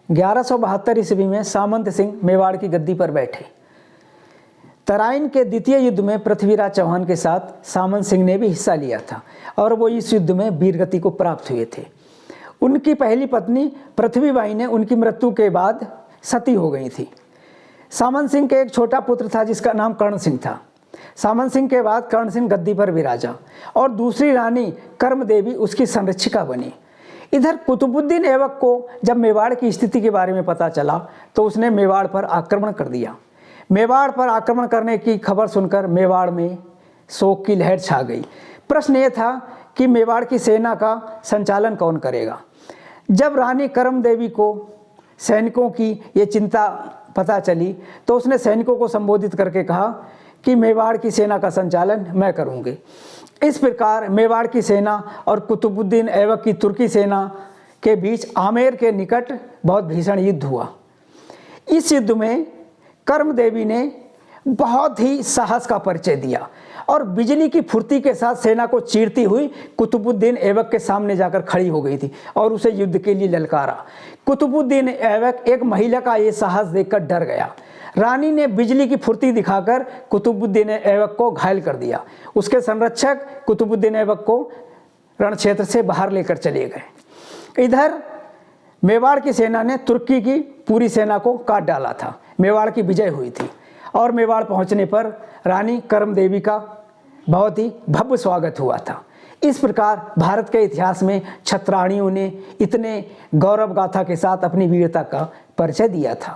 1172 ईस्वी में सामंत सिंह मेवाड़ की गद्दी पर बैठे। तराइन के द्वितीय युद्ध में पृथ्वीराज चौहान के साथ सामंत सिंह ने भी हिस्सा लिया था और वो इस युद्ध में वीरगति को प्राप्त हुए थे। उनकी पहली पत्नी पृथ्वीबाई ने उनकी मृत्यु के बाद सती हो गई थी। सामंत सिंह के एक छोटा पुत्र था जिसका नाम कर्ण सिंह था। सामंत सिंह के बाद कर्ण सिंह गद्दी पर विराजा और दूसरी रानी कर्म देवी उसकी संरक्षिका बनी। इधर कुतुबुद्दीन ऐबक को जब मेवाड़ की स्थिति के बारे में पता चला तो उसने मेवाड़ पर आक्रमण कर दिया। मेवाड़ पर आक्रमण करने की खबर सुनकर मेवाड़ में शोक की लहर छा गई। प्रश्न ये था कि मेवाड़ की सेना का संचालन कौन करेगा। जब रानी कर्म देवी को सैनिकों की ये चिंता पता चली तो उसने सैनिकों को संबोधित करके कहा कि मेवाड़ की सेना का संचालन मैं करूँगी। इस प्रकार मेवाड़ की सेना और कुतुबुद्दीन ऐबक की तुर्की सेना के बीच आमेर के निकट बहुत भीषण युद्ध हुआ। इस युद्ध में कर्म देवी ने बहुत ही साहस का परिचय दिया और बिजली की फुर्ती के साथ सेना को चीरती हुई कुतुबुद्दीन ऐबक के सामने जाकर खड़ी हो गई थी और उसे युद्ध के लिए ललकारा। कुतुबुद्दीन ऐबक एक महिला का ये साहस देखकर डर गया। रानी ने बिजली की फुर्ती दिखाकर कुतुबुद्दीन ऐबक को घायल कर दिया। उसके संरक्षक कुतुबुद्दीन ऐबक को रण क्षेत्र से बाहर लेकर चले गए। इधर मेवाड़ की सेना ने तुर्की की पूरी सेना को काट डाला था। मेवाड़ की विजय हुई थी और मेवाड़ पहुंचने पर रानी कर्म देवी का बहुत ही भव्य स्वागत हुआ था। इस प्रकार भारत के इतिहास में क्षत्रियों ने इतने गौरव गाथा के साथ अपनी वीरता का परिचय दिया था।